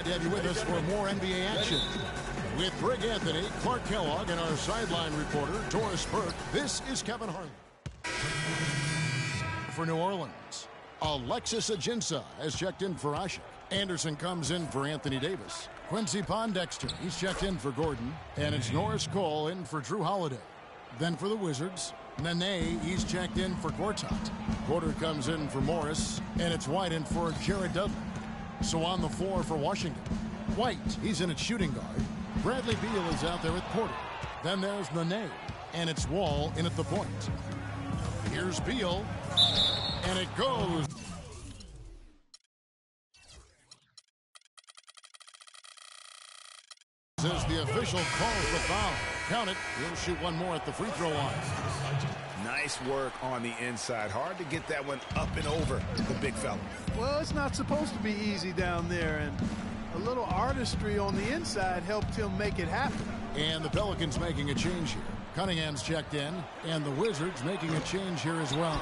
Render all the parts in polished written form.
To have you with us for more NBA action. With Greg Anthony, Clark Kellogg, and our sideline reporter, Doris Burke, this is Kevin Harlan. For New Orleans, Alexis Ajinça has checked in for Asik. Anderson comes in for Anthony Davis. Quincy Pondexter, he's checked in for Gordon. And it's Norris Cole in for Drew Holiday. Then for the Wizards, Nene, he's checked in for Gortat. Porter comes in for Morris. And it's White in for Jared Dudley. So on the floor for Washington, White, he's in at shooting guard. Bradley Beal is out there at Porter. Then there's Nene, and it's Wall in at the point. Here's Beal, and it goes. This is the official call for foul. Count it. He'll shoot one more at the free throw line. Nice work on the inside. Hard to get that one up and over the big fella. Well, it's not supposed to be easy down there, and a little artistry on the inside helped him make it happen. And the Pelicans making a change here. Cunningham's checked in, and the Wizards making a change here as well.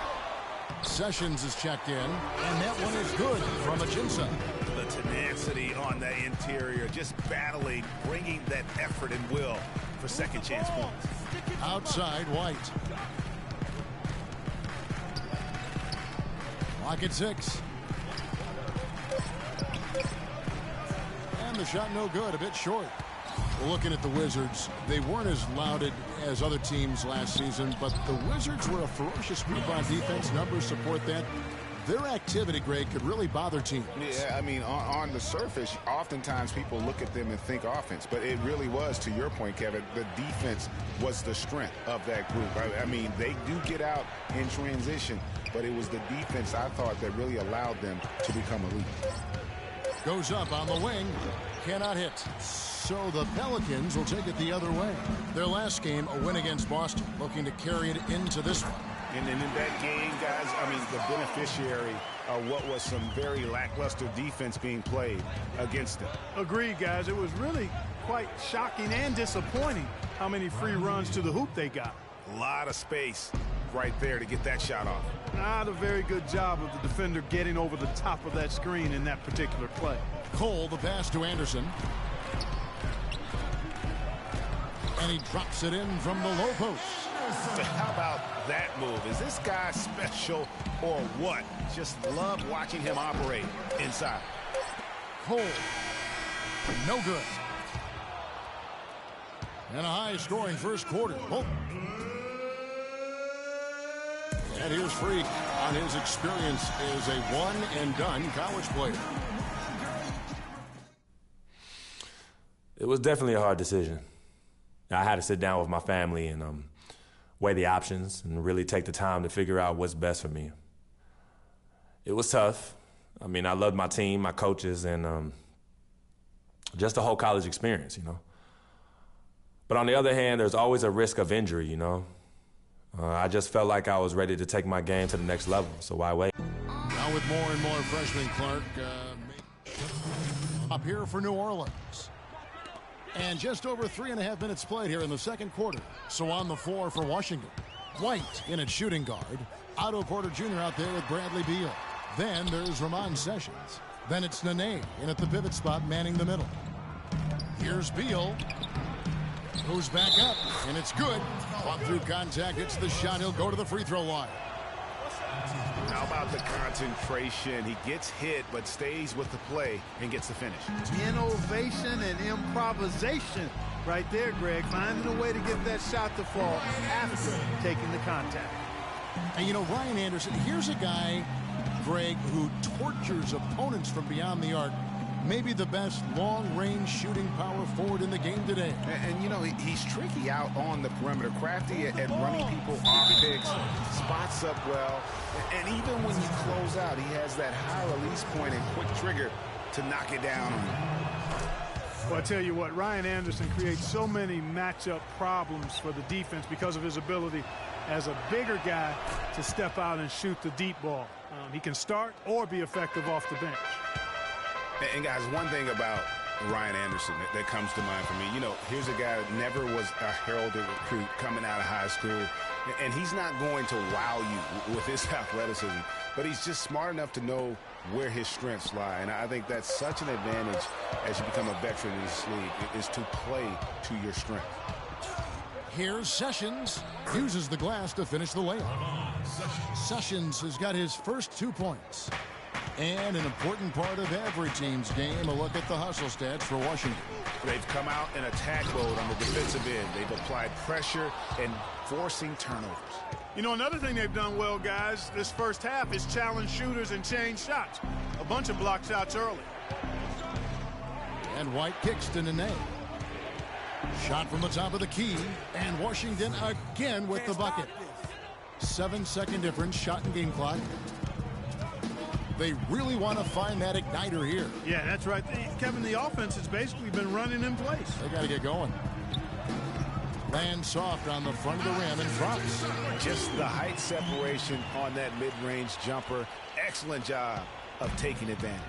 Sessions is checked in, and that one is good from Ajinça. The tenacity on the interior, just battling, bringing that effort and will for second chance points. Outside, White. Lock at 6. And the shot no good, a bit short. Well, looking at the Wizards, they weren't as lauded as other teams last season, but the Wizards were a ferocious group on defense. Numbers support that. Their activity, Greg, could really bother teams. Yeah, I mean, on the surface, oftentimes people look at them and think offense, but it really was, to your point, Kevin, the defense was the strength of that group. I mean, they do get out in transition, but it was the defense, I thought, that really allowed them to become elite. Goes up on the wing. Cannot hit. So the Pelicans will take it the other way. Their last game, a win against Boston, looking to carry it into this one. And in that game, guys, I mean, the beneficiary of what was some very lackluster defense being played against them. Agreed, guys. It was really quite shocking and disappointing how many free runs to the hoop they got. A lot of space right there to get that shot off. Not a very good job of the defender getting over the top of that screen in that particular play. Cole, the pass to Anderson. And he drops it in from the low post. How about that move? Is this guy special or what? Just love watching him operate inside. Cole, no good. And a high-scoring first quarter. Oh. And here's Freak on his experience as a one-and-done college player. It was definitely a hard decision. I had to sit down with my family and weigh the options and really take the time to figure out what's best for me. It was tough. I mean, I loved my team, my coaches, and just the whole college experience, you know. But on the other hand, there's always a risk of injury, you know. I just felt like I was ready to take my game to the next level, so why wait? Now with more and more freshmen, Clark, up here for New Orleans. And just over 3.5 minutes played here in the second quarter. So on the floor for Washington, White in at shooting guard. Otto Porter Jr. out there with Bradley Beal. Then there's Ramon Sessions. Then it's Nene in at the pivot spot, manning the middle. Here's Beal. Goes back up, and it's good. Fought through contact, hits the shot. He'll go to the free throw line. How about the concentration? He gets hit, but stays with the play and gets the finish. Innovation and improvisation right there, Greg. Finding a way to get that shot to fall after taking the contact. And, you know, Ryan Anderson, here's a guy, Greg, who tortures opponents from beyond the arc. Maybe the best long-range shooting power forward in the game today. And you know, he's tricky out on the perimeter, crafty at running people off picks, spots up well, and even when you close out, he has that high release point and quick trigger to knock it down on you. Well, I tell you what, Ryan Anderson creates so many matchup problems for the defense because of his ability as a bigger guy to step out and shoot the deep ball. He can start or be effective off the bench. And guys, one thing about Ryan Anderson that comes to mind for me, you know, here's a guy that never was a heralded recruit coming out of high school, and he's not going to wow you with his athleticism, but he's just smart enough to know where his strengths lie. And I think that's such an advantage as you become a veteran in this league, is to play to your strength. Here's Sessions. Uses the glass to finish the layup. Sessions has got his first 2 points. And an important part of every team's game, a look at the hustle stats for Washington. They've come out in attack mode on the defensive end. They've applied pressure and forcing turnovers. You know, another thing they've done well, guys, this first half is challenge shooters and change shots. A bunch of block shots early. And White kicks to Nene. Shot from the top of the key, and Washington again with the bucket. 7-second difference, shot and game clock. They really want to find that igniter here. Yeah, that's right. Kevin, the offense has basically been running in place. They got to get going. Lands soft on the front of the rim and drops. Just the height separation on that mid-range jumper. Excellent job of taking advantage.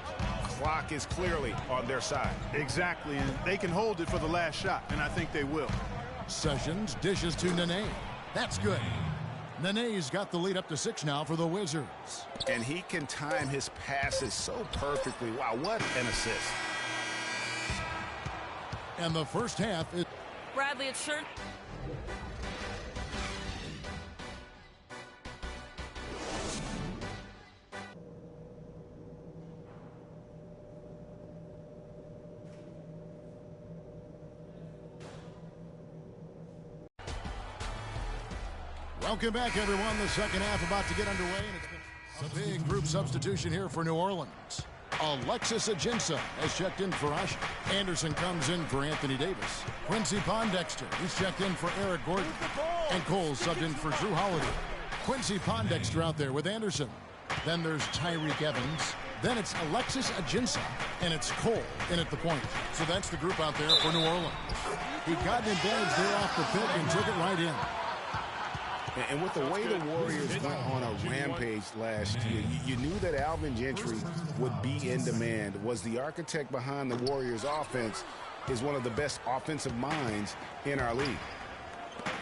Clock is clearly on their side. Exactly, and they can hold it for the last shot, and I think they will. Sessions dishes to Nene. That's good. Nene's got the lead up to 6 now for the Wizards. And he can time his passes so perfectly. Wow, what an assist. And the first half is... Bradley, it's sure. Welcome back, everyone. The second half about to get underway, and it's been a big group substitution here for New Orleans. Alexis Ajinça has checked in for Ashik. Anderson comes in for Anthony Davis. Quincy Pondexter, he's checked in for Eric Gordon. And Cole subbed in for Drew Holiday. Quincy Pondexter out there with Anderson. Then there's Tyreke Evans. Then it's Alexis Ajinça, and it's Cole in at the point. So that's the group out there for New Orleans. He got an advantage there off the pick and took it right in. And with the way the Warriors went on a rampage last year, you knew that Alvin Gentry would be in demand. Was the architect behind the Warriors' offense, is one of the best offensive minds in our league.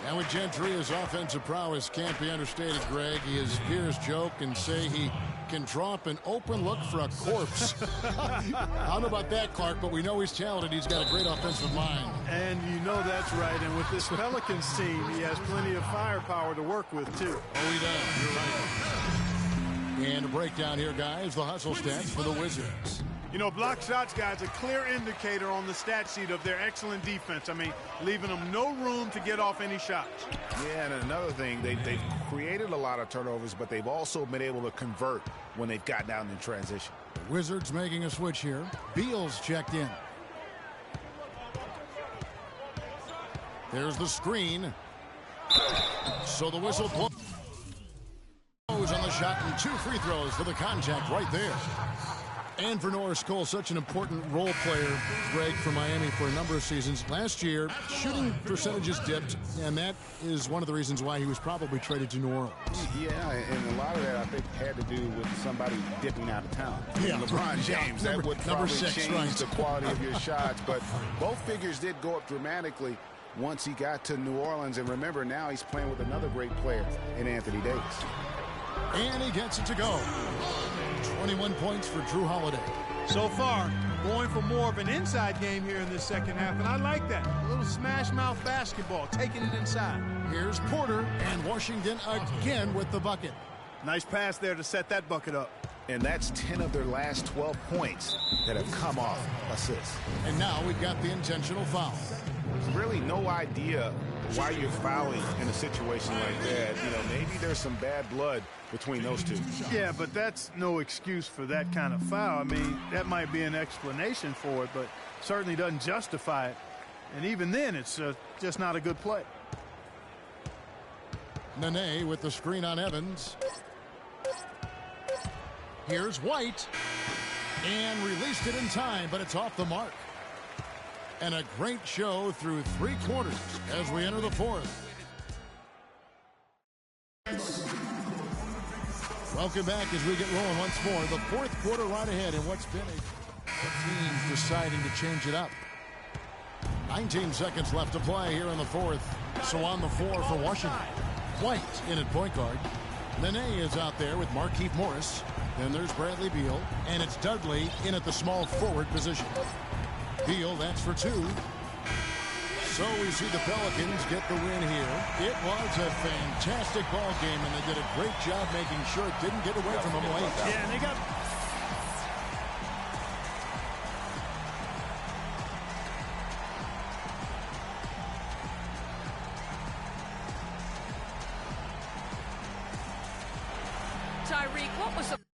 And with Gentry, his offensive prowess can't be understated, Greg. His peers joke and say he can draw up an open look for a corpse. I don't know about that, Clark, but we know he's talented. He's got a great offensive mind. And you know that's right. And with this Pelicans team, he has plenty of firepower to work with, too. Oh, he does. You're right. And a breakdown here, guys. The hustle stats for the Wizards. You know, block shots, guys, a clear indicator on the stat sheet of their excellent defense. I mean, leaving them no room to get off any shots. Yeah, and another thing, they've created a lot of turnovers, but they've also been able to convert when they've gotten out in transition. The Wizards making a switch here. Beal's checked in. There's the screen. So the whistle blows on the shot and 2 free throws for the contact right there. And for Norris Cole, such an important role player, Greg, for Miami for a number of seasons. Last year, shooting percentages dipped, and that is one of the reasons why he was probably traded to New Orleans. Yeah, and a lot of that, I think, had to do with somebody dipping out of town. Yeah, LeBron James, that would probably 6, change right. the quality of your shots. But both figures did go up dramatically once he got to New Orleans. And remember, now he's playing with another great player in Anthony Davis. And he gets it to go. 21 points for Drew Holiday. So far, going for more of an inside game here in this second half, and I like that. A little smash mouth basketball, taking it inside. Here's Porter, and Washington again with the bucket. Nice pass there to set that bucket up. And that's 10 of their last 12 points that have come off assists. And now we've got the intentional foul. There's really no idea why you're fouling in a situation like that. You know, maybe there's some bad blood between those two. Yeah, but that's no excuse for that kind of foul. I mean, that might be an explanation for it, but certainly doesn't justify it. And even then, it's just not a good play. Nene with the screen on Evans. Here's White. And released it in time, but it's off the mark. And a great show through 3 quarters as we enter the 4th. Welcome back as we get rolling once more. The 4th quarter right ahead in what's been a team deciding to change it up. 19 seconds left to play here in the 4th. So on the floor for Washington. White in at point guard. Nene is out there with Markieff Morris. Then there's Bradley Beal, and it's Dudley in at the small forward position. Beal, that's for 2. So we see the Pelicans get the win here. It was a fantastic ball game, and they did a great job making sure it didn't get away from them late. Yeah, and they got... Tyreek, what was the...